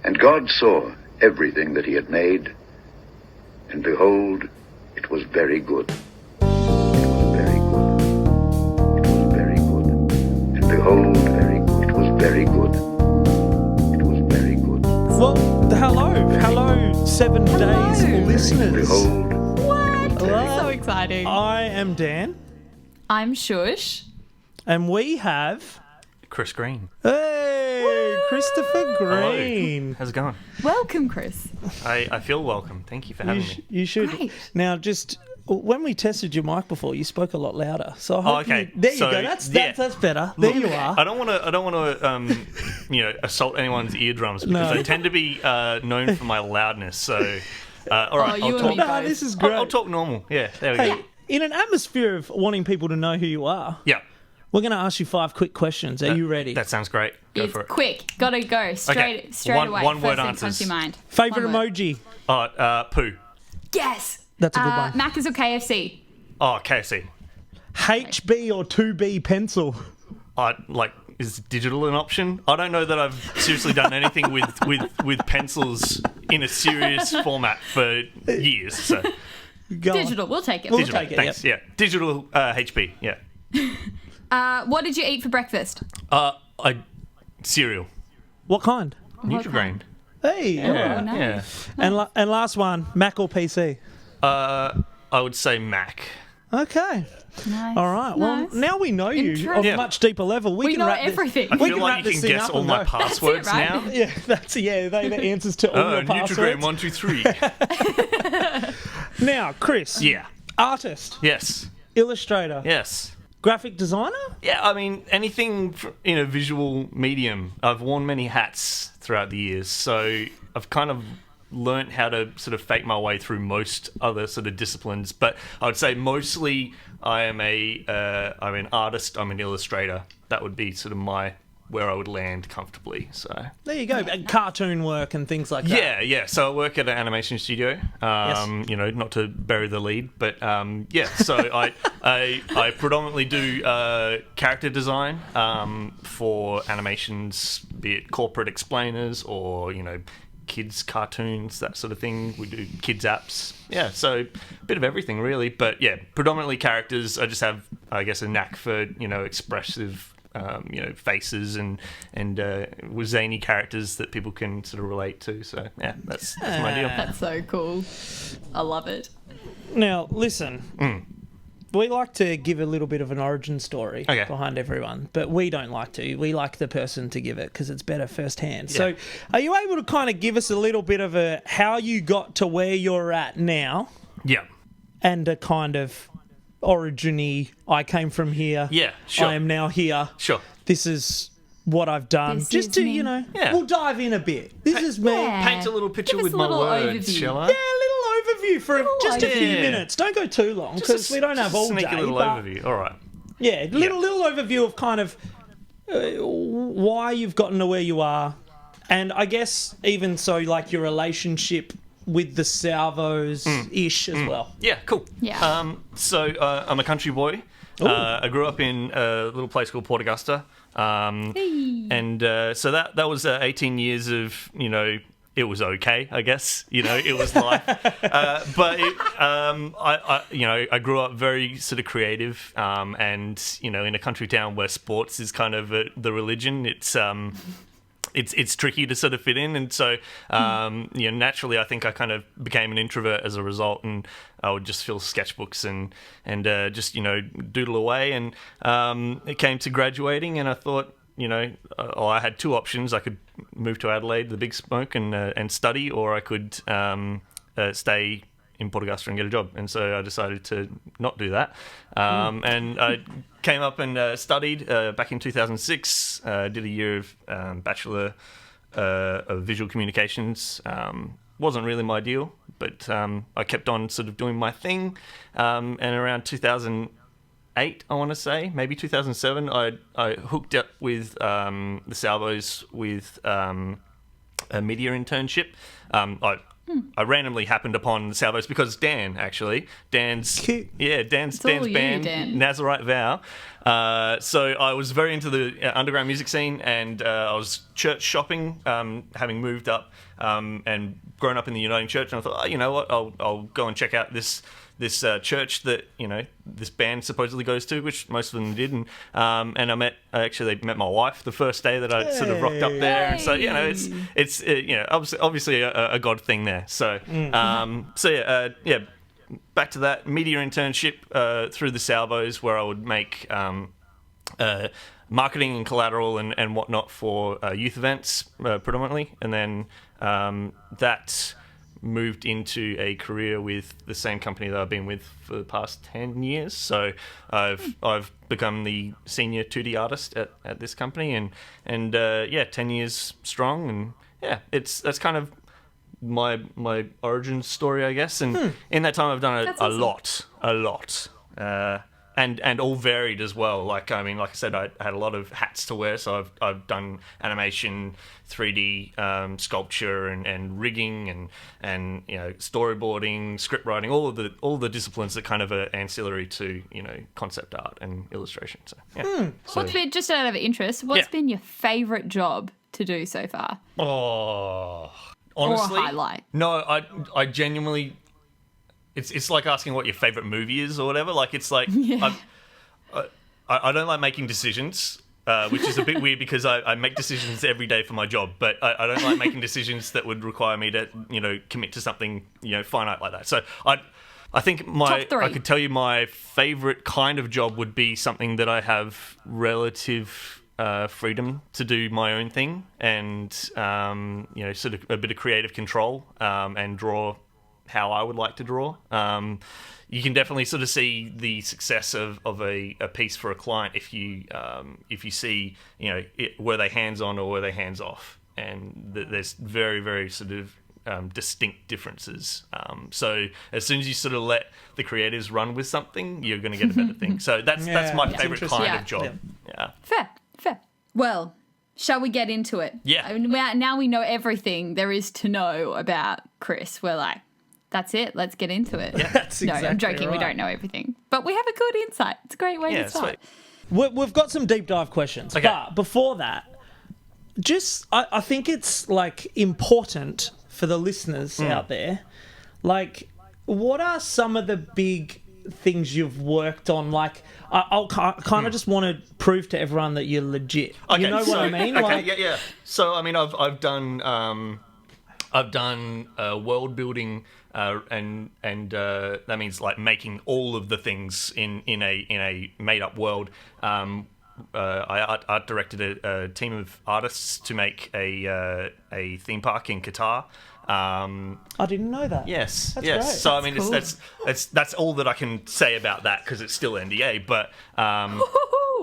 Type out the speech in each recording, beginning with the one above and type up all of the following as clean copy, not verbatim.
And God saw everything that he had made, and behold, it was very good. It was very good. It was very good. And behold, it was very good. It was very good. Well, hello, 7 days listeners. Behold, What? Hello. So exciting. I am Dan, I'm Shush. and we have Chris Green. hey Christopher Green. How's it going? Welcome, Chris. I feel welcome. Thank you for having me. You should Great. now just. When we tested your mic before, you spoke a lot louder. So I hope okay. there you So, go. That's better. Look, there you are. I don't want to assault anyone's eardrums because No. I tend to be known for my loudness. So, all right, you I'll and talk. me No, both. this is great. I'll talk normal. Yeah, there we Hey, go. in an atmosphere of wanting people to know who you are, Yeah, we're going to ask you 5 quick questions. Are you ready? that sounds great. Go It's for it. quick. Gotta go. Straight One- away. one word First thing answers. comes to your mind. Favorite One word. emoji? Poo. Yes. That's a good one. Macca's or KFC? Oh, KFC. HB or 2B pencil? Is digital an option? I don't know that I've seriously done anything with pencils in a serious format for years. So Go on. Digital. We'll take it. We'll digital, take it, thanks. Yeah, digital HB. Yeah. What did you eat for breakfast? Cereal. What kind? Nutri-Grain. Hey. all right. Nice. Yeah. And last one, Mac or PC? I would say Mac. Okay. Nice. All right. Well, Nice. now we know you on a Interesting. much deeper level. We can know wrap this- everything. I We feel can like wrap you this can thing guess up all and my go. passwords right? now. Yeah, they're the answers to all your Nutri-Grain passwords. 123. Now, Chris. Yeah. Artist, Yes. illustrator, Yes. graphic designer. Yeah. I mean, anything in a visual medium. I've worn many hats throughout the years, so I've kind of learnt how to sort of fake my way through most other sort of disciplines. But I would say mostly I'm an artist. I'm an illustrator. That would be sort of where I would land comfortably. So There you go. And cartoon work and things like that. yeah. So I work at an animation studio. Not to bury the lead, but So I predominantly do character design for animations, be it corporate explainers or kids cartoons, that sort of thing. We do kids apps. Yeah, so a bit of everything really, but yeah, predominantly characters. I just have, I guess, a knack for expressive faces and zany characters that people can sort of relate to. So yeah, that's my deal. That's so cool. I love it. Now, listen. We like to give a little bit of an origin story Okay. behind everyone, but we don't like to. We like the person to give it because it's better firsthand. Yeah. So, are you able to kind of give us a little bit of how you got to where you're at now, Yeah. and a kind of origin-y, I came from here. Yeah, sure. I am now here. Sure. This is what I've done. This Just is to me. Yeah. we'll dive in a bit. This is me. Yeah. Paint a little picture Give us with a my little words, overview. shall I? Yeah, a little overview for just a few overview. minutes. Don't go too long because we don't have all day. Sneaky little but overview. All right. yeah, little overview of kind of why you've gotten to where you are, and I guess even so, like your relationship with the salvos ish as well. Yeah, cool. Yeah. So I'm a country boy. I grew up in a little place called Port Augusta. And so that was 18 years of, it was okay, I guess. It was life. But I grew up very sort of creative, and in a country town where sports is kind of the religion. It's tricky to sort of fit in, and so naturally, I think I kind of became an introvert as a result, and I would just fill sketchbooks and just doodle away. And it came to graduating, and I thought, I had two options. I could move to Adelaide, the big smoke, and study, or I could stay in Port Augusta and get a job. And so I decided to not do that. And I came up and studied back in 2006. Did a year of Bachelor of Visual Communications. Wasn't really my deal, but I kept on sort of doing my thing. And around 2008, I want to say, maybe 2007, I hooked up with the Salvos with a media internship. I randomly happened upon the Salvos because Dan's Cute. It's all Dan's you, band, Dan. Nazarite Vow. So I was very into the underground music scene, and I was church shopping, having moved up and grown up in the Uniting Church, and I thought, you know what, I'll go and check out this church that this band supposedly goes to, which most of them did, and I actually met my wife the first day that I sort of rocked up there, and so it's obviously a God thing there. So back to that media internship through the Salvos, where I would make marketing and collateral and whatnot for youth events predominantly, and then that moved into a career with the same company that I've been with for the past 10 years. So I've become the senior 2D artist at this company, and 10 years strong, and that's kind of my origin story, I guess. And in that time I've done a lot. And all varied as well. Like I said, I had a lot of hats to wear. So I've done animation, 3D sculpture, and rigging, and storyboarding, script writing, all the disciplines that kind of are ancillary to concept art and illustration. So What's been, just out of interest, what's been your favourite job to do so far? Oh, honestly, or a highlight? No, I genuinely. It's like asking what your favourite movie is or whatever. Like, it's like, I don't like making decisions, which is a bit weird because I make decisions every day for my job, but I don't like making decisions that would require me to, commit to something, finite like that. So I think Top three. I could tell you my favourite kind of job would be something that I have relative freedom to do my own thing and, sort of a bit of creative control and draw how I would like to draw. You can definitely sort of see the success of a piece for a client if you see were they hands on or were they hands off, and there's very, very sort of distinct differences. So as soon as you sort of let the creatives run with something, you're going to get a better thing. So that's my favorite kind of job. Yeah. Fair. Well, shall we get into it? Yeah. I mean, now we know everything there is to know about Chris. We're like, that's it. Let's get into it. Yeah. That's exactly No, I'm joking. right. We don't know everything. But we have a good insight. It's a great way to start. Sweet. We've got some deep dive questions, Okay. but before that, I think it's like important for the listeners out there. Like, what are some of the big things you've worked on? Like, I kind of just want to prove to everyone that you're legit. Okay, You know what I mean? Okay, Like, yeah. So I mean, I've done world building, and that means like making all of the things in a made up world. I art directed a team of artists to make a theme park in Qatar. I didn't know that. Yes, That's yes. great. So I mean, Cool. that's all that I can say about that because it's still NDA. But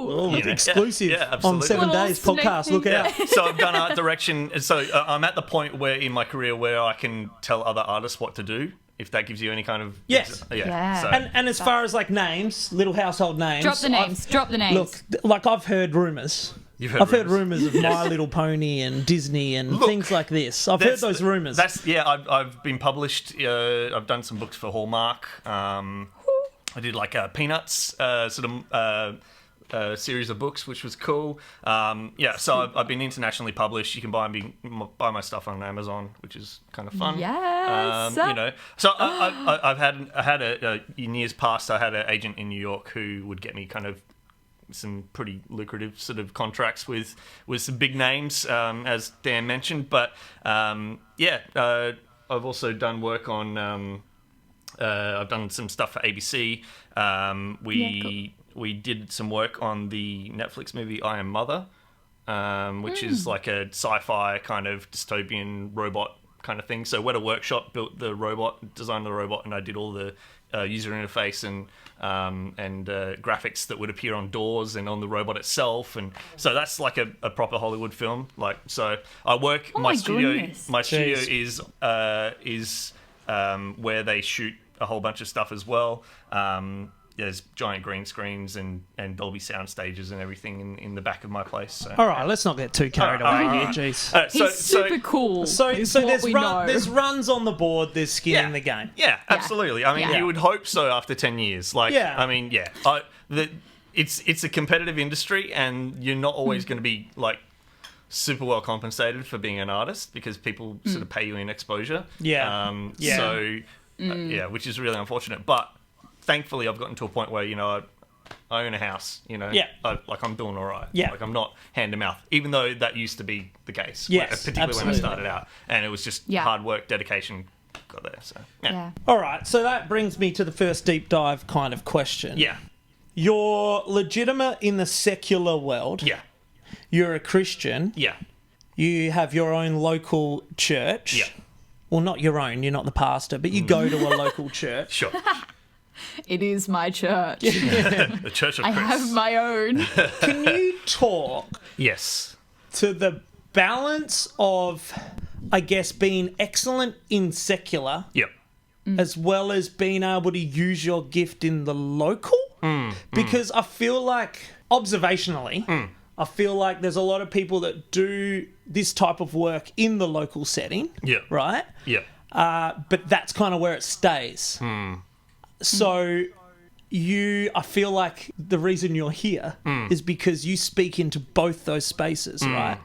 Oh, you know, exclusive yeah, on absolutely. 7 Little Days sneak podcast. peek. Look out. So I've done art direction. So I'm at the point where in my career where I can tell other artists what to do. If that gives you any kind of Yes. Yeah. So, And as far as like names, little household names. Drop the names. Drop the names. Look, like I've heard rumours. You've heard I've heard rumours. rumours of My Little Pony and Disney and Look, things like this. I've heard those rumours. I've been published. I've done some books for Hallmark. I did like Peanuts series of books, which was cool. So I've been internationally published. You can buy my stuff on Amazon, which is kind of fun. Yes. So I've had in years past. I had an agent in New York who would get me kind of some pretty lucrative sort of contracts with some big names, as Dan mentioned. But I've also done work on. I've done some stuff for ABC. We did some work on the Netflix movie I Am Mother, which is like a sci-fi kind of dystopian robot kind of thing. So Weta Workshop built the robot, designed the robot, and I did all the user interface and graphics that would appear on doors and on the robot itself. And so that's like a proper Hollywood film. Like, so I work. My studio is where they shoot a whole bunch of stuff as well. there's giant green screens and Dolby sound stages and everything in the back of my place. So. All right, let's not get too carried away here, jeez. He's super cool. So there's runs on the board, there's skin in the game. Yeah, absolutely. I mean, you would hope so after 10 years. Like, I mean, it's a competitive industry, and you're not always going to be like super well compensated for being an artist because people sort of pay you in exposure. So, which is really unfortunate. But thankfully, I've gotten to a point where, you know, I own a house, you know, I'm doing all right. Yeah. Like I'm not hand to mouth, even though that used to be the case. Yes, particularly absolutely. when I started out, and it was just hard work, dedication got there. So, All right, so that brings me to the first deep dive kind of question. Yeah. You're legitimate in the secular world. Yeah. You're a Christian. Yeah. You have your own local church. Yeah. Well, not your own, you're not the pastor, but you go to a local church. Sure. It is my church. The Church of Chris. I have my own. Can you talk Yes. to the balance of, I guess, being excellent in secular Yep. as well as being able to use your gift in the local? Because I feel like, observationally, I feel like there's a lot of people that do this type of work in the local setting, right? Yeah. But that's kind of where it stays. So I feel like the reason you're here is because you speak into both those spaces, right?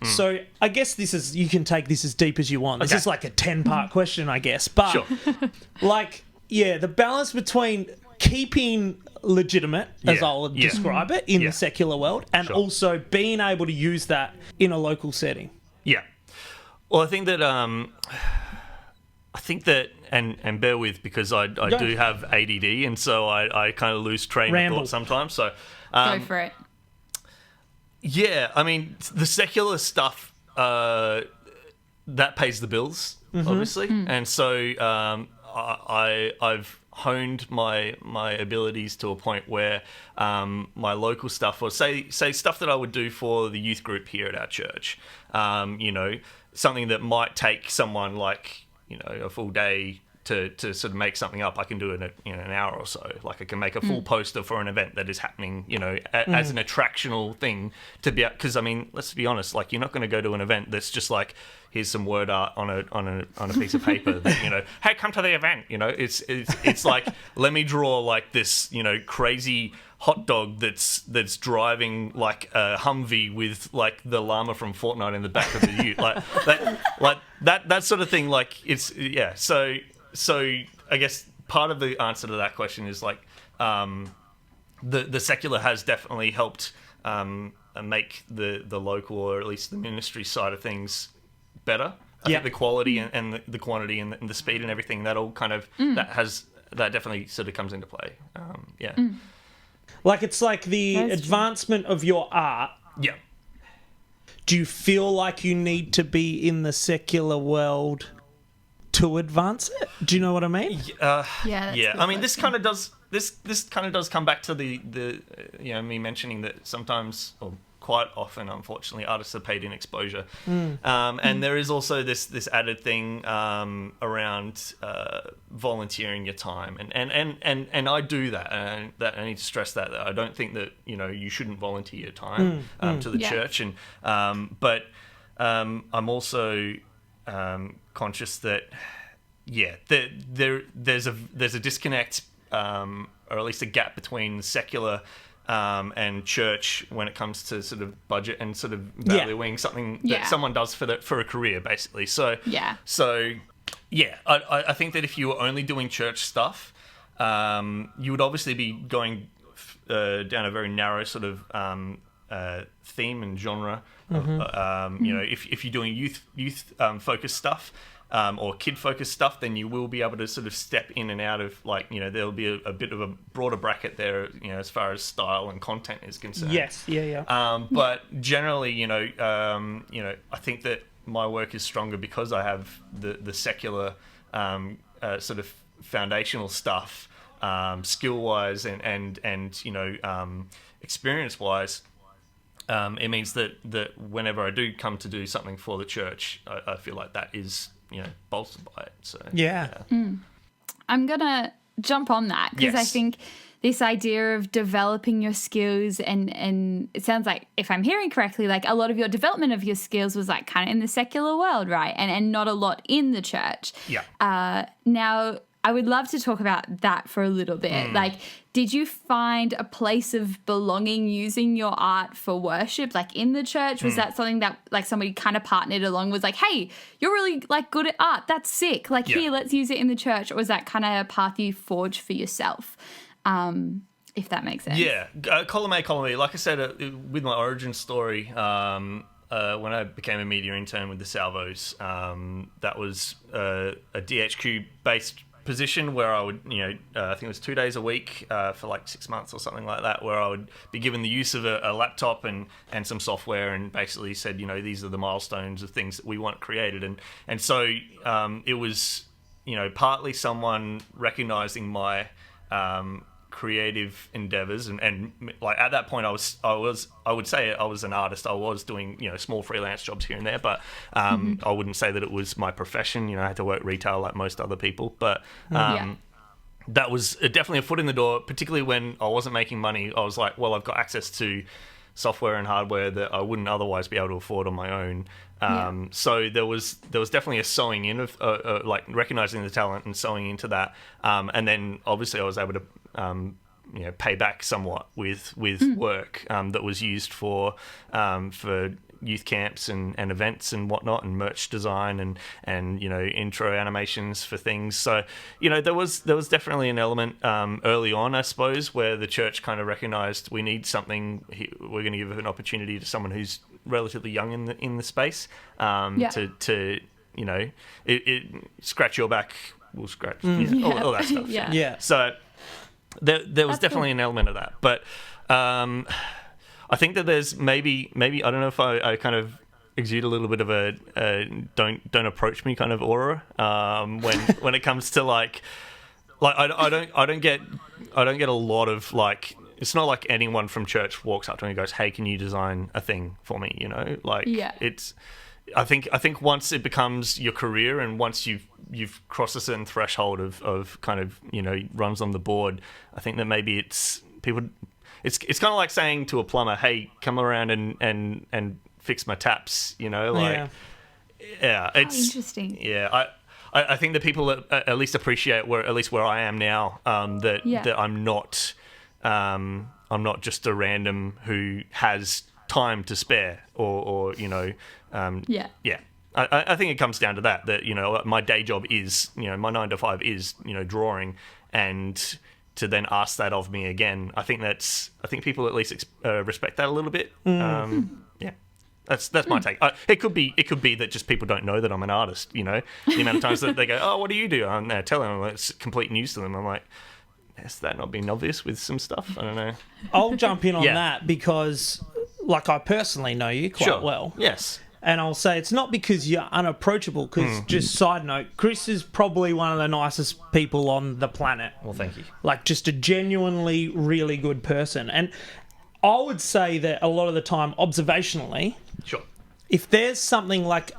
So I guess you can take this as deep as you want. This is like a 10-part question, I guess. But the balance between keeping legitimate, as I'll describe it, in the secular world, and also being able to use that in a local setting. Yeah. Well, I think that and bear with, because I do have ADD, and so I kind of lose train of thought sometimes. So Go for it. Yeah, I mean, the secular stuff that pays the bills, obviously, and so I've honed my abilities to a point where my local stuff, or say stuff that I would do for the youth group here at our church, you know, something that might take someone like, you know, a full day to sort of make something up, I can do it in an hour or so. Like I can make a full poster for an event that is happening, you know, as an attractional thing to be, because I mean, let's be honest, like you're not going to go to an event that's just like, here's some word art on a piece of paper that, you know, hey, come to the event. You know, it's like, let me draw like this, you know, crazy hot dog that's driving like a Humvee with like the llama from Fortnite in the back of the ute, like that sort of thing. Like it's So I guess part of the answer to that question is like the secular has definitely helped make the local, or at least the ministry side of things, better. I think the quality and the quantity and the speed and everything, that all kind of that definitely sort of comes into play. Like it's like the advancement of your art. Yeah. Do you feel like you need to be in the secular world to advance it? Do you know what I mean? Yeah. I mean, this kind of does come back to the you know, me mentioning that sometimes, or quite often, unfortunately, artists are paid in exposure, and there is also this added thing around volunteering your time, and I do that, and that I need to stress that I don't think that, you know, you shouldn't volunteer your time to the church, and but I'm also conscious that there's a disconnect, or at least a gap between secular and church when it comes to sort of budget and sort of valuing something that someone does for a career, basically. So I think that if you were only doing church stuff, you would obviously be going down a very narrow sort of theme and genre. You know, if you're doing youth focused stuff, or kid focused stuff, then you will be able to sort of step in and out of, like, you know, there'll be a bit of a broader bracket there, you know, as far as style and content is concerned. Yes, but generally, you know, I think that my work is stronger because I have the secular sort of foundational stuff, skill wise and you know, experience wise. It means that whenever I do come to do something for the church, I feel like that is, you know, bolstered by it. So I'm gonna jump on that because I think this idea of developing your skills, and it sounds like, if I'm hearing correctly, like a lot of your development of your skills was like kind of in the secular world, right? And not a lot in the church. Yeah. Now, I would love to talk about that for a little bit. Like, did you find a place of belonging using your art for worship, like in the church? Was that something that like somebody kind of partnered along, was like, hey, you're really like good at art, that's sick, like here, let's use it in the church? Or was that kind of a path you forged for yourself, if that makes sense? Yeah, column A, column B. Like I said, with my origin story, when I became a media intern with the Salvos, that was a DHQ-based position where I would, I think it was 2 days a week for like 6 months or something like that, where I would be given the use of a laptop and some software, and basically said, these are the milestones of things that we want created. And so it was, partly someone recognizing my creative endeavors, and like at that point I would say I was an artist. I was doing small freelance jobs here and there, but I wouldn't say that it was my profession. I had to work retail like most other people, but that was definitely a foot in the door, particularly when I wasn't making money. I was like, well, I've got access to software and hardware that I wouldn't otherwise be able to afford on my own. So there was definitely a sewing in of like recognizing the talent and sewing into that, and then obviously I was able to pay back somewhat with work that was used for youth camps and events and whatnot, and merch design and intro animations for things. So there was definitely an element early on, I suppose, where the church kind of recognized we need something. We're going to give an opportunity to someone who's relatively young in the space to it scratch your back, we'll scratch all that stuff. So there was definitely an element of that, but I think that there's maybe I don't know if I kind of exude a little bit of a don't approach me kind of aura when it comes to like I don't get a lot of like. It's not like anyone from church walks up to me and goes, "Hey, can you design a thing for me?" It's. I think once it becomes your career, and once you've crossed a certain threshold of kind of runs on the board, I think that maybe it's people. It's kind of like saying to a plumber, "Hey, come around and fix my taps." It's interesting. Yeah, I think that people at least appreciate where I am now, that I'm not just a random who has time to spare or I think it comes down to that my day job is my 9 to 5 is drawing, and to then ask that of me again, I think people at least respect that a little bit. That's my take. It could be that just people don't know that I'm an artist. The amount of times that they go, "Oh, what do you do?" And I tell them it's complete news to them. I'm like, has that not been obvious with some stuff? I don't know. I'll jump in on that because, like, I personally know you quite well. Yes. And I'll say it's not because you're unapproachable, because just side note, Chris is probably one of the nicest people on the planet. Well, thank you. Like, just a genuinely really good person. And I would say that a lot of the time, observationally, if there's something like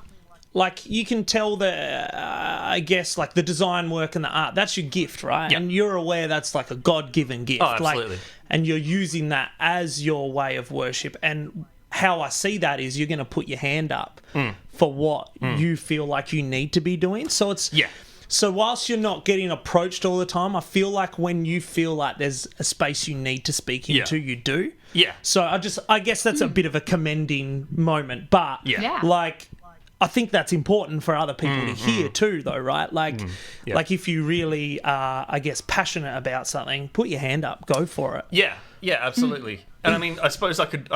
you can tell that, I guess, like the design work and the art, that's your gift, right? Yep. And you're aware that's like a God-given gift. Oh, absolutely. And you're using that as your way of worship. And how I see that is you're going to put your hand up for what you feel like you need to be doing. So it's So whilst you're not getting approached all the time, I feel like when you feel like there's a space you need to speak into, you do. Yeah. So I guess that's a bit of a commending moment, but like, I think that's important for other people to hear too, though, right? Like, like if you really are, I guess, passionate about something, put your hand up, go for it. Yeah, absolutely. And I mean, I suppose I could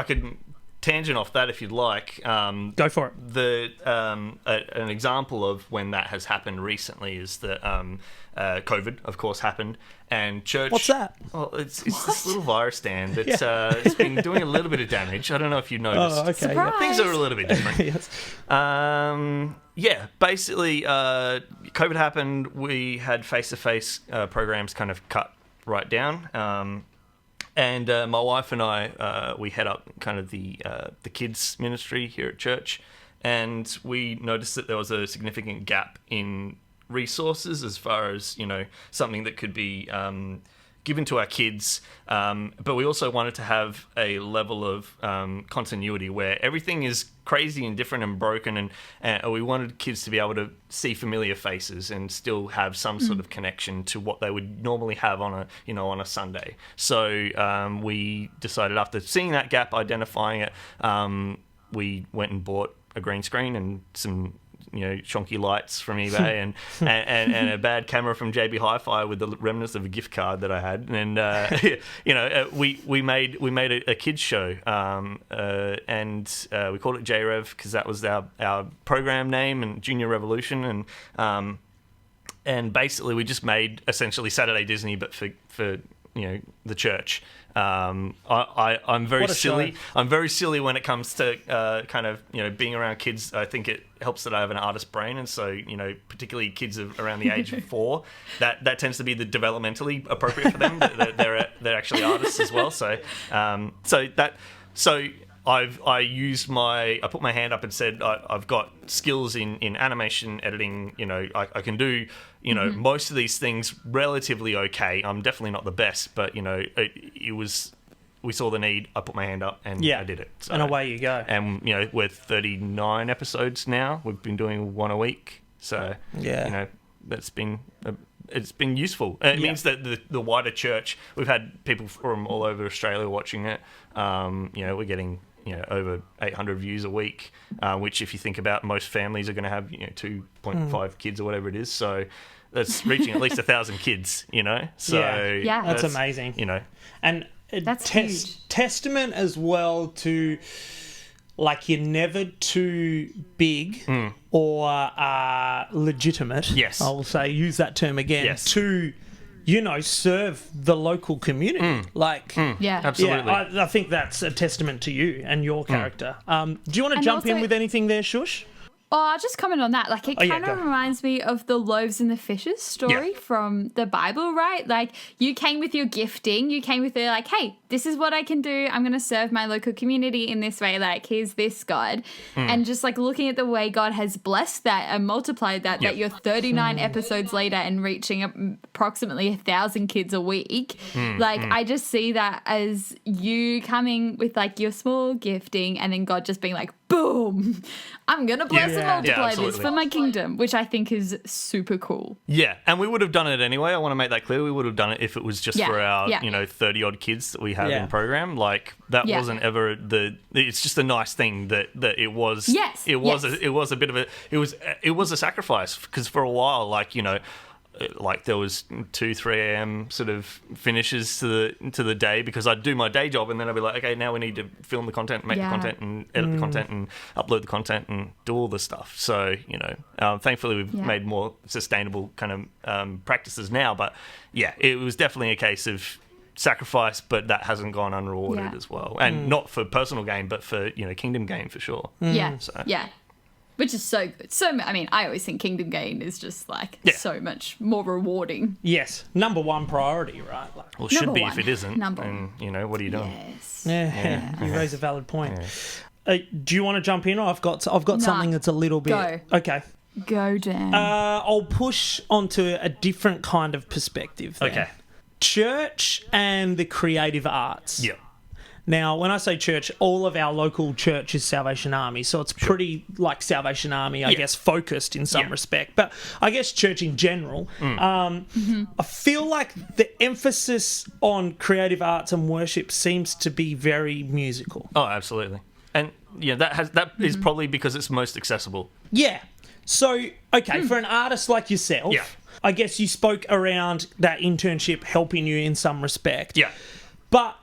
tangent off that if you'd like. Go for it. An example of when that has happened recently is that COVID, of course, happened, and church. What's that? Well, it's this little virus, Dan. That's it's been doing a little bit of damage. I don't know if you noticed. Oh, okay. Surprise. Things are a little bit different. Yes. Basically, COVID happened. We had face-to-face programs kind of cut right down. And my wife and I, we head up kind of the kids ministry here at church, and we noticed that there was a significant gap in resources as far as something that could be given to our kids, but we also wanted to have a level of continuity where everything is crazy and different and broken, and we wanted kids to be able to see familiar faces and still have some sort of connection to what they would normally have on a Sunday. So we decided, after seeing that gap, identifying it, we went and bought a green screen and some chonky lights from eBay and a bad camera from JB Hi-Fi with the remnants of a gift card that I had, and we made a kids show, and we called it JRev because that was our program name, and Junior Revolution, and basically we just made essentially Saturday Disney but for the church. I'm very silly. show. I'm very silly when it comes to kind of being around kids. I think it helps that I have an artist brain, and so particularly kids around the age of 4, that tends to be the developmentally appropriate for them. They're actually artists as well. So I put my hand up and said I've got skills in animation, editing. I can do most of these things relatively okay. I'm definitely not the best, but we saw the need. I put my hand up and I did it. So, and away you go. And we're 39 episodes now. We've been doing one a week. So that's been. It's been useful. It means that the wider church, we've had people from all over Australia watching it. We're getting over 800 views a week, which, if you think about, most families are going to have 2.5 kids or whatever it is. So that's reaching at least 1,000 kids. So that's amazing. And that's huge. Testament as well to, like, you're never too big or legitimate. Yes. I will say, use that term again. Yes. To, serve the local community. Yeah. Absolutely. Yeah, I think that's a testament to you and your character. Do you want to jump in with anything there, Shush? Oh, I'll just comment on that. Like, it kind of reminds me of the loaves and the fishes story from the Bible, right? Like, you came with your gifting. You came with like, hey, this is what I can do. I'm going to serve my local community in this way. Like, here's this, God. And just, like, looking at the way God has blessed that and multiplied that, that you're 39 episodes later and reaching approximately 1,000 kids a week. I just see that as you coming with, like, your small gifting and then God just being like, boom, I'm going to bless and multiply this for my kingdom, which I think is super cool. Yeah, and we would have done it anyway. I want to make that clear. We would have done it if it was just for our, 30-odd kids that we have in program. Like, that wasn't ever it's just a nice thing that it was. Yes. It was a bit of a, it was a sacrifice, because for a while, like there was 2-3 a.m. sort of finishes to the day, because I'd do my day job and then I'd be like, okay, now we need to film the content, make the content, and edit the content, and upload the content, and do all this stuff. So thankfully we've made more sustainable kind of practices now. But it was definitely a case of sacrifice, but that hasn't gone unrewarded as well, and not for personal gain, but for kingdom gain for sure. Which is so good. I always think kingdom gain is just so much more rewarding. Yes. Number one priority, right? Well, it should be if it isn't. And, what are you doing? Yes. Yeah. You raise a valid point. Do you want to jump in, or I've got something that's a little bit... Go. Okay. Go, Dan. I'll push onto a different kind of perspective then. Okay. Church and the creative arts. Yeah. Now, when I say church, all of our local church is Salvation Army, so it's pretty like Salvation Army, I guess, focused in some respect. But I guess church in general, I feel like the emphasis on creative arts and worship seems to be very musical. Oh, absolutely. And that is probably because it's most accessible. Yeah. So, okay, for an artist like yourself, I guess you spoke around that internship helping you in some respect. Yeah. But,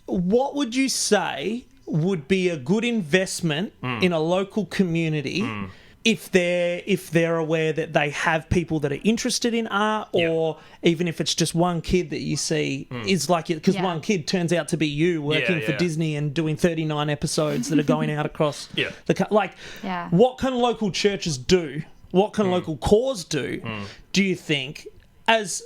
what would you say would be a good investment in a local community if they're aware that they have people that are interested in art, or even if it's just one kid that you see is like it, because one kid turns out to be you working for Disney and doing 39 episodes that are going out across what can local churches do? What can local cores do? Do you think, as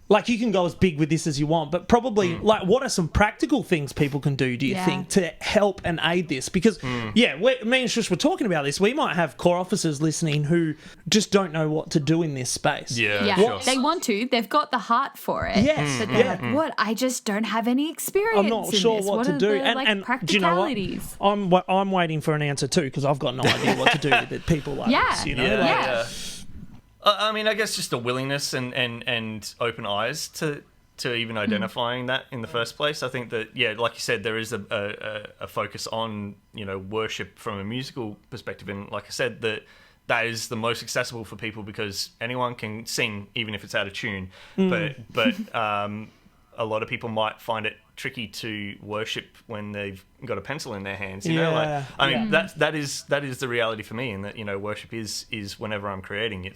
like, you can go as big with this as you want, but probably, like, what are some practical things people can do, do you think, to help and aid this? Because, me and Shush were talking about this. We might have core officers listening who just don't know what to do in this space. Yeah, Sure. they want to. They've got the heart for it. Yes. But they're like, what? I just don't have any experience. I'm not sure what to do. And Do you know what? practicalities? I'm waiting for an answer too, because I've got no idea what to do with people like this. You know, I mean, I guess just a willingness and open eyes to even identifying that in the first place. I think that, like you said, there is a focus on, worship from a musical perspective. And like I said, that is the most accessible for people because anyone can sing, even if it's out of tune. But a lot of people might find it tricky to worship when they've got a pencil in their hands. You know, like, I mean, that is the reality for me, and that worship is whenever I'm creating.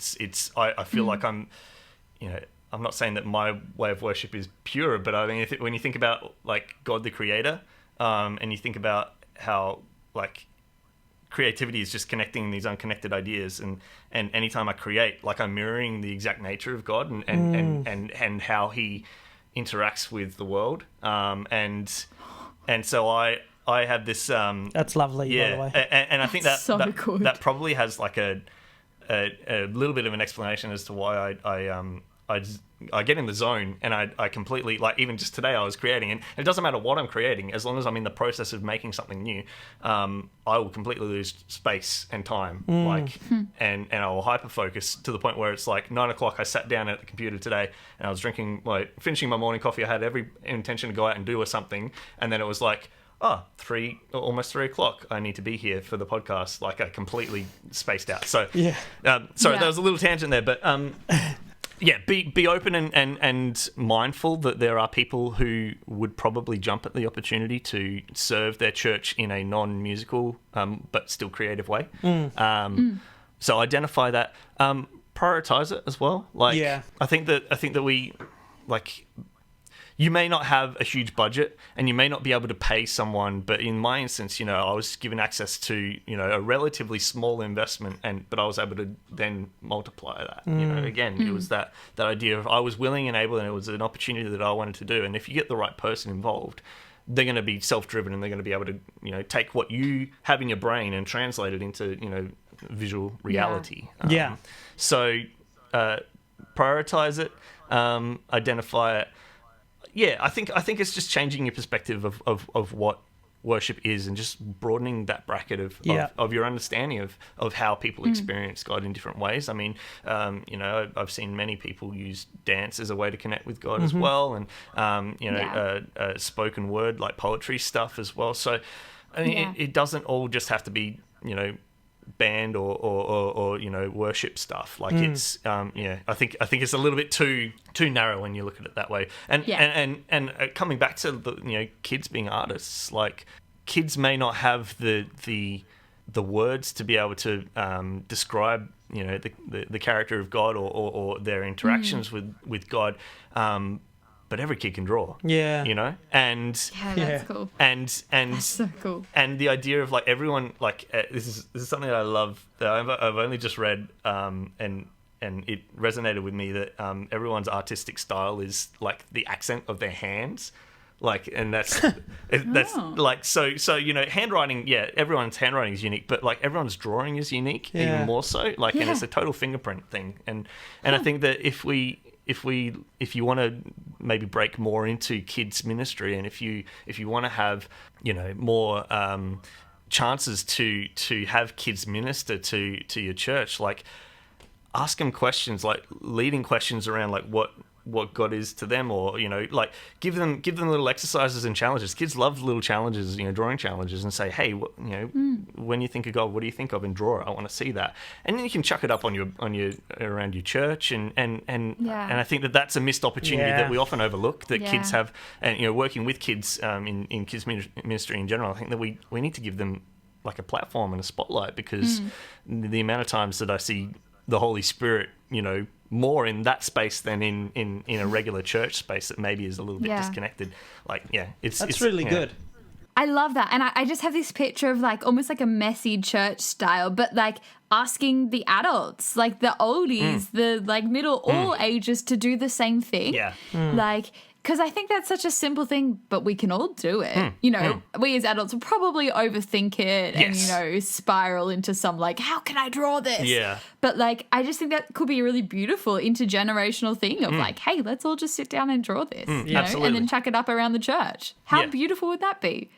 I feel like I'm not saying that my way of worship is pure, but I mean, when you think about like God the Creator, and you think about how like creativity is just connecting these unconnected ideas, and anytime I create, like, I'm mirroring the exact nature of God and how He interacts with the world, and so I have this that's lovely, by the way. And I think that so good. that probably has like a little bit of an explanation as to why I get in the zone, and I completely, like, even just today I was creating, and it doesn't matter what I'm creating, as long as I'm in the process of making something new, I will completely lose space and time, and I will hyper focus to the point where it's like 9 o'clock. I sat down at the computer today and I was finishing my morning coffee. I had every intention to go out and do something, and then it was like, almost 3 o'clock. I need to be here for the podcast. Like, I completely spaced out. So sorry, that was a little tangent there, but be open and mindful that there are people who would probably jump at the opportunity to serve their church in a non-musical but still creative way. So identify that, prioritize it as well. Like, I think that we, like, you may not have a huge budget and you may not be able to pay someone, but in my instance, I was given access to, a relatively small investment, but I was able to then multiply that. Again, it was that idea of I was willing and able, and it was an opportunity that I wanted to do. And if you get the right person involved, they're going to be self-driven, and they're going to be able to, take what you have in your brain and translate it into, visual reality. So prioritize it, identify it. I think it's just changing your perspective of what worship is, and just broadening that bracket of your understanding of how people experience God in different ways. I mean, I've seen many people use dance as a way to connect with God as well, and spoken word, like poetry stuff as well. So I mean, it doesn't all just have to be band or worship stuff. Like, it's I think it's a little bit too narrow when you look at it that way. And coming back to the kids being artists, like, kids may not have the words to be able to describe the character of God or their interactions with God, but every kid can draw. And that's cool. And that's so cool. And the idea of, like, everyone, like, this is something that I love, that I've only just read, and it resonated with me, that everyone's artistic style is like the accent of their hands. Like, and that's like, so handwriting, everyone's handwriting is unique, but like everyone's drawing is unique, even more so. Like, and it's a total fingerprint thing. And I think that if you want to maybe break more into kids ministry, and if you want to have more chances to have kids minister to your church, like, ask them questions, like leading questions around like what God is to them, or like give them little exercises and challenges. Kids love little challenges, drawing challenges, and say, hey, when you think of God, what do you think of, and draw it. I want to see that. And then you can chuck it up on your around your church, and I think that that's a missed opportunity that we often overlook, that kids have. And working with kids in kids ministry in general, I think that we need to give them like a platform and a spotlight, because the amount of times that I see the Holy Spirit, more in that space than in a regular church space that maybe is a little bit disconnected. Like, it's really yeah. good. I love that. And I just have this picture of like almost like a messy church style, but like asking the adults, like the oldies, the like middle, all ages to do the same thing. Yeah. Like, because I think that's such a simple thing, but we can all do it. You know, we as adults will probably overthink it and, you know, spiral into some like, how can I draw this? Yeah. But like, I just think that could be a really beautiful intergenerational thing of like, hey, let's all just sit down and draw this, you know, absolutely. and then chuck it up around the church. How Yeah. beautiful would that be?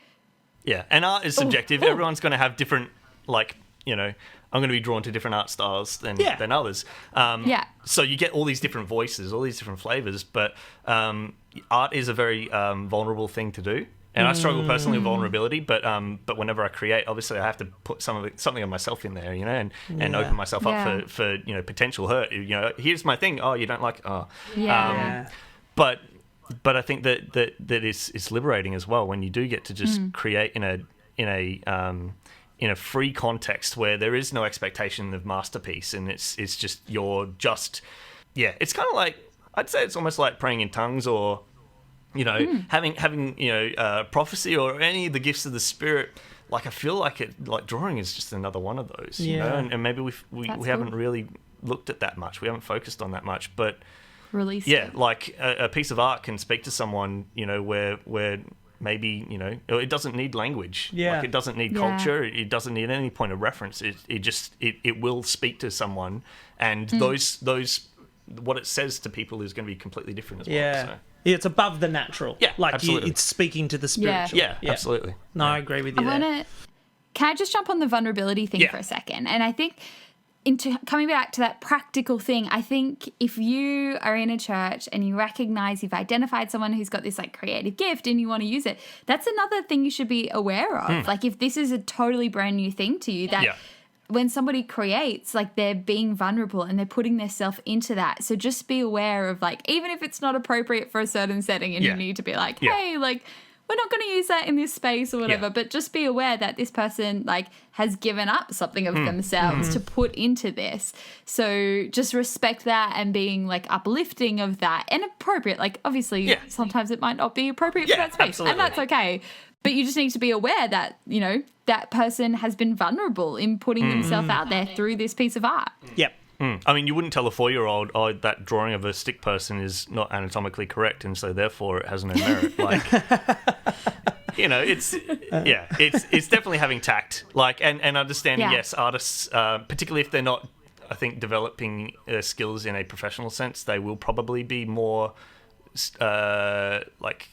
Yeah, and art is subjective. Everyone's going to have different, like, you know, I'm going to be drawn to different art styles than others. So you get all these different voices, all these different flavors, but art is a very vulnerable thing to do. And I struggle personally with vulnerability, but whenever I create, obviously I have to put something of myself in there, you know, and open myself up for you know, potential hurt. You know, here's my thing. Oh, you don't like? Oh, but I think that is liberating as well when you do get to just create in a free context where there is no expectation of masterpiece, and it's just it's kind of like, I'd say it's almost like praying in tongues, or you know, having you know, prophecy, or any of the gifts of the Spirit. Like, I feel like drawing is just another one of those, you know, and maybe we haven't really looked at that much. We haven't focused on that much, but Release it. like a piece of art can speak to someone, you know, where maybe, you know, it doesn't need language. Like, it doesn't need culture. It doesn't need any point of reference. It will speak to someone, and those what it says to people is going to be completely different as well. So. Yeah, it's above the natural. Yeah, like absolutely. it's speaking to the spiritual. Yeah, absolutely. No, I agree with you there. Can I just jump on the vulnerability thing for a second? And I think coming back to that practical thing, I think if you are in a church and you recognize you've identified someone who's got this like creative gift and you want to use it, that's another thing you should be aware of. Like, if this is a totally brand new thing to you, that when somebody creates, like, they're being vulnerable and they're putting themselves into that. So just be aware of, like, even if it's not appropriate for a certain setting and you need to be like, hey, like, we're not going to use that in this space or whatever, but just be aware that this person, like, has given up something of themselves to put into this. So just respect that, and being, like, uplifting of that and appropriate. Like, obviously, sometimes it might not be appropriate for that space, absolutely. and that's okay. But you just need to be aware that, you know, that person has been vulnerable in putting themselves out there through this piece of art. Yep. I mean, you wouldn't tell a 4-year-old, oh, that drawing of a stick person is not anatomically correct, and so therefore it has no merit. Like, you know, it's definitely having tact, like, and understanding. Yes, artists, particularly if they're not, I think, developing skills in a professional sense, they will probably be more, like,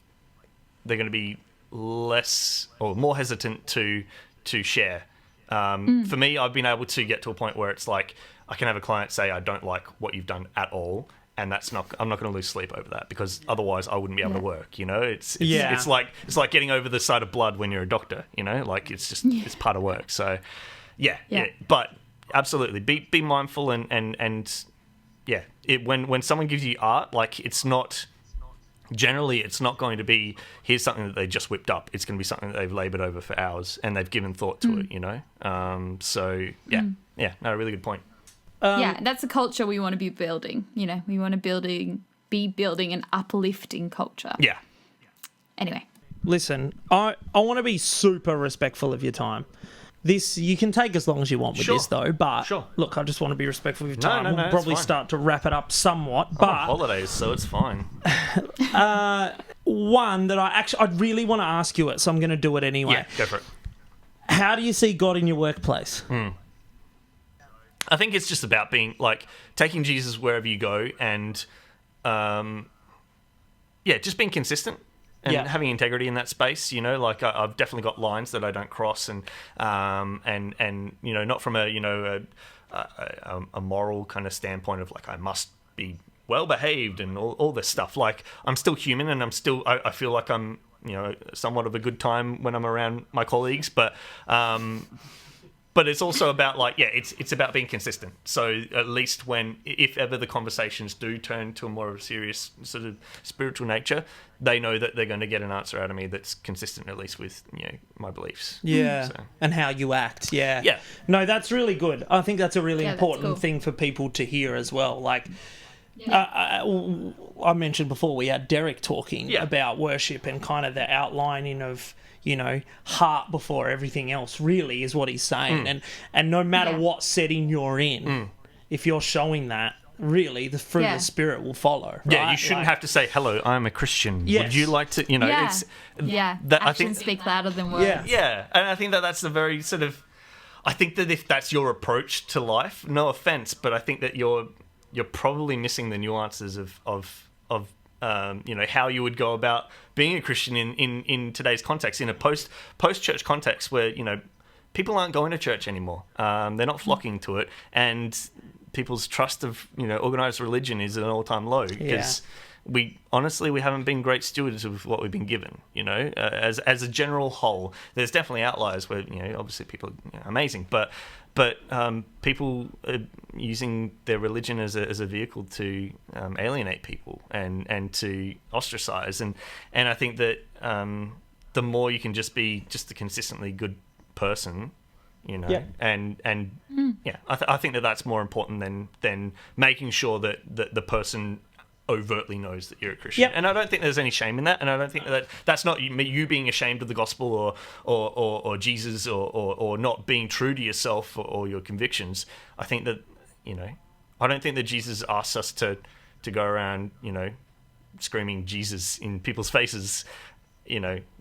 they're going to be less or more hesitant to share. For me, I've been able to get to a point where it's like, I can have a client say, I don't like what you've done at all, and I'm not going to lose sleep over that, because otherwise I wouldn't be able to work, you know? It's like getting over the sight of blood when you're a doctor, you know? Like, it's just it's part of work. So yeah. But absolutely be mindful, and when someone gives you art, like, it's not going to be, here's something that they just whipped up. It's going to be something that they've labored over for hours and they've given thought to it, you know? No, really good point. That's a culture we want to be building. You know, we want to be building an uplifting culture. Yeah. Anyway. Listen, I want to be super respectful of your time. This, you can take as long as you want with this, though, but look, I just want to be respectful of your time. No, we'll probably start to wrap it up somewhat, but... I'm on holidays, so it's fine. One that I really want to ask you it, so I'm going to do it anyway. Yeah, go for it. How do you see God in your workplace? I think it's just about being, like, taking Jesus wherever you go, and just being consistent and having integrity in that space. You know, like, I've definitely got lines that I don't cross, and you know, not from a moral kind of standpoint of, like, I must be well behaved and all this stuff. Like, I'm still human, and I feel like I'm, you know, somewhat of a good time when I'm around my colleagues, but it's also about, like, it's about being consistent. So at least if ever the conversations do turn to a more of a serious sort of spiritual nature, they know that they're going to get an answer out of me that's consistent, at least with, you know, my beliefs. Yeah, so. And how you act. Yeah. No, that's really good. I think that's a really important thing for people to hear as well. Like, I mentioned before we had Derek talking about worship and kind of the outlining of, heart before everything else really is what he's saying. And no matter what setting you're in, if you're showing that, really the fruit of the Spirit will follow. Right? Yeah, you shouldn't have to say, hello, I'm a Christian. Would you like to, it's... That, actions speak louder than words. Yeah, and I think that's the very sort of... I think that if that's your approach to life, no offense, but I think that you're probably missing the nuances of how you would go about being a Christian in today's context, in a post-church context where, people aren't going to church anymore. They're not flocking to it, and people's trust of, organised religion is at an all-time low because we haven't been great stewards of what we've been given, as a general whole. There's definitely outliers where, obviously people are amazing, but people are using their religion as a vehicle to alienate people and to ostracize, and I think that the more you can just be just a consistently good person, I think that that's more important than making sure that the person overtly knows that you're a Christian. And I don't think there's any shame in that, and I don't think that's not you being ashamed of the gospel or Jesus or not being true to yourself or your convictions. I think that I don't think that Jesus asks us to go around screaming Jesus in people's faces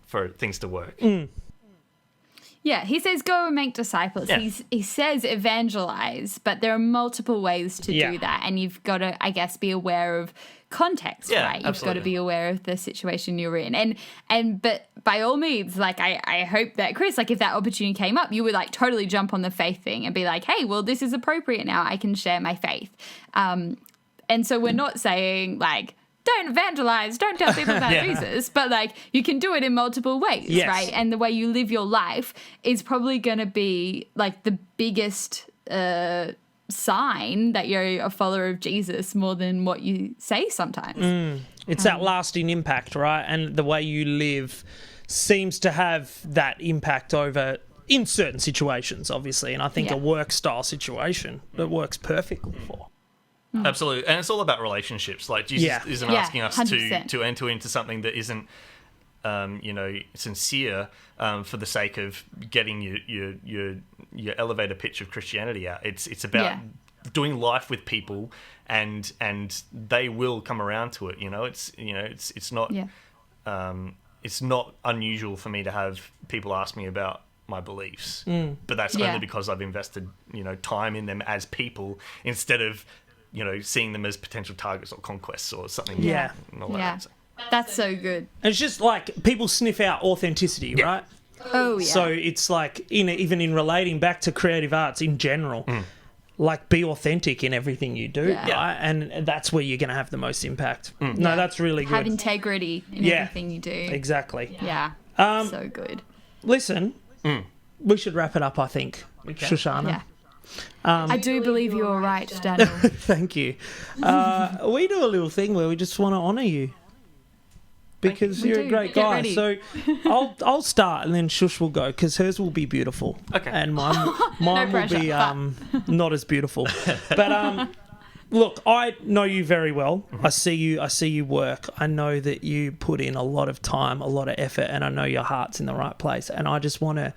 for things to work. Yeah, he says go and make disciples. Yeah. He says evangelize, but there are multiple ways to do that, and you've got to, I guess, be aware of context, right? You've Absolutely. got to be aware of the situation you're in, but by all means, I hope that Chris, if that opportunity came up, you would totally jump on the faith thing and be like, hey, well, this is appropriate now. I can share my faith, and so we're not saying don't evangelize, don't tell people about Jesus, but you can do it in multiple ways, right? And the way you live your life is probably going to be the biggest sign that you're a follower of Jesus more than what you say sometimes. It's that lasting impact, right? And the way you live seems to have that impact over in certain situations, obviously. And I think a work style situation that works perfectly for. Absolutely, and it's all about relationships. Jesus isn't asking us 100%. to enter into something that isn't, sincere for the sake of getting your elevator pitch of Christianity out. It's about doing life with people, and they will come around to it. It's not it's not unusual for me to have people ask me about my beliefs, but that's only because I've invested time in them as people instead of seeing them as potential targets or conquests or something. That's so good. And it's just people sniff out authenticity, right? Oh, yeah. So it's even in relating back to creative arts in general, be authentic in everything you do, right? And that's where you're going to have the most impact. No, that's really good. Have integrity in everything you do. Exactly. Yeah. So good. Listen, we should wrap it up, I think, Shoshana. Yeah. I do believe you're right, Daniel. Thank you. We do a little thing where we just want to honour you because you're a great Get guy. ready. So I'll start and then Shush will go because hers will be beautiful. Okay. And mine will pressure, be not as beautiful. But look, I know you very well. I see you work. I know that you put in a lot of time, a lot of effort, and I know your heart's in the right place. And I just want to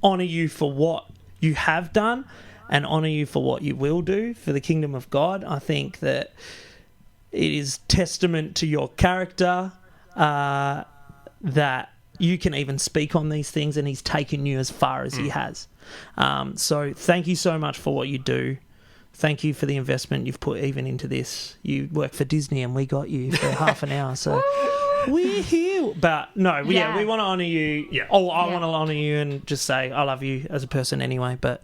honour you for what you have done and honour you for what you will do for the kingdom of God. I think that it is testament to your character that you can even speak on these things, and he's taken you as far as he has. So thank you so much for what you do. Thank you for the investment you've put even into this. You work for Disney and we got you for half an hour, so we're here. But no, we want to honour you. Yeah. Oh, I want to honour you and just say I love you as a person anyway, but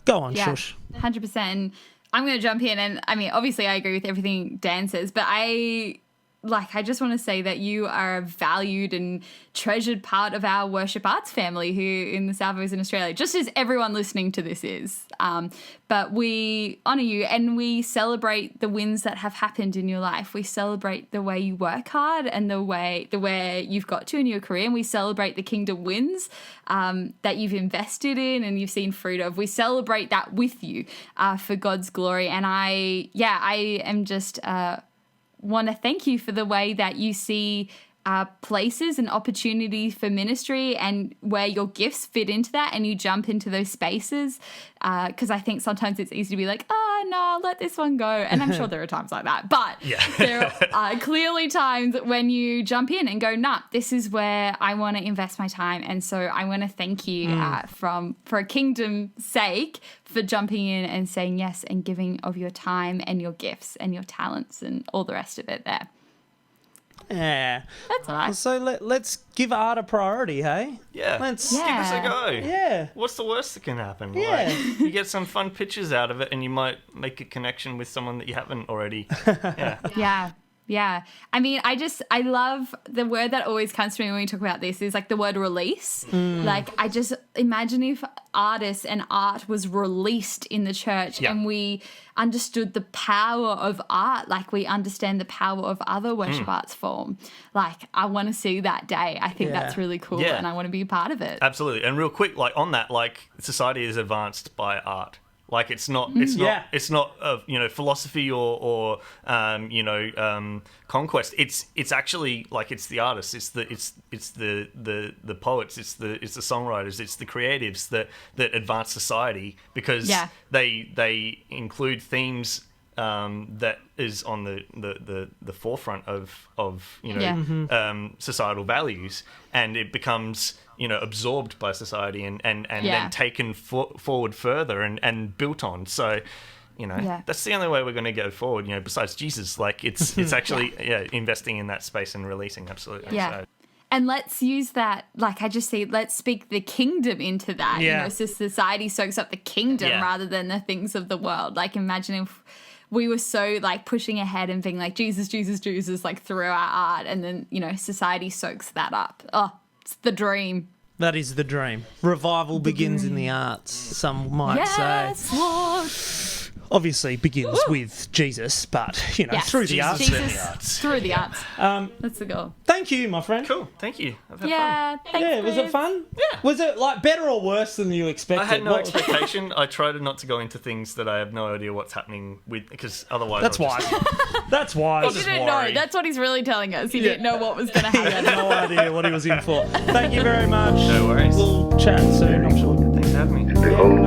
go on, Shush. 100%. I'm going to jump in, and I mean, obviously I agree with everything Dan says, but I like, I just want to say that you are a valued and treasured part of our worship arts family here in the South of Eastern Australia, just as everyone listening to this is. But we honour you and we celebrate the wins that have happened in your life. We celebrate the way you work hard and the way you've got to in your career, and we celebrate the kingdom wins that you've invested in and you've seen fruit of. We celebrate that with you for God's glory. And I am just want to thank you for the way that you see places and opportunities for ministry and where your gifts fit into that, and you jump into those spaces, because I think sometimes it's easy to be like, oh no, let this one go, and I'm sure there are times like that, but there are clearly times when you jump in and go, nah, this is where I want to invest my time. And so I want to thank you for a kingdom's sake for jumping in and saying yes and giving of your time and your gifts and your talents and all the rest of it there. Yeah. That's all right. So let's give art a priority, hey? Yeah. Let's give us a go. Yeah. What's the worst that can happen? Yeah. Like, you get some fun pictures out of it and you might make a connection with someone that you haven't already. Yeah. Yeah. I mean, I love the word that always comes to me when we talk about this is like the word release. Like, I just imagine if artists and art was released in the church and we understood the power of art, like we understand the power of other worship arts form. Like, I want to see that day. I think that's really cool and I want to be a part of it. Absolutely. And real quick, like on that, like society is advanced by art. Like it's not philosophy or conquest. It's actually like it's the artists, it's the poets, it's the songwriters, it's the creatives that advance society because they include themes that is on the forefront of societal values, and it becomes absorbed by society and then taken forward further and built on. So that's the only way we're going to go forward. Besides Jesus, like it's actually investing in that space and releasing. Absolutely. So. And let's use that, like I just see, let's speak the kingdom into that. So society soaks up the kingdom rather than the things of the world. Like, imagine if we were so like pushing ahead and being like Jesus, Jesus, Jesus, like through our art, and then society soaks that up. Oh, it's the dream. That is the dream. Revival begins in the arts, some might say. Lord. Obviously begins with Jesus, but, through the arts. Jesus through the arts. That's the goal. Thank you, my friend. Cool. Thank you. I've had fun. Thanks, was it fun? Yeah. Was it like better or worse than you expected? I had no expectation. I tried not to go into things that I have no idea what's happening with, because otherwise That's why. That's why. He didn't know. That's what he's really telling us. He didn't know what was going to happen. He had no idea what he was in for. Thank you very much. No worries. We'll chat soon, I'm sure. Thanks for having me. And behold,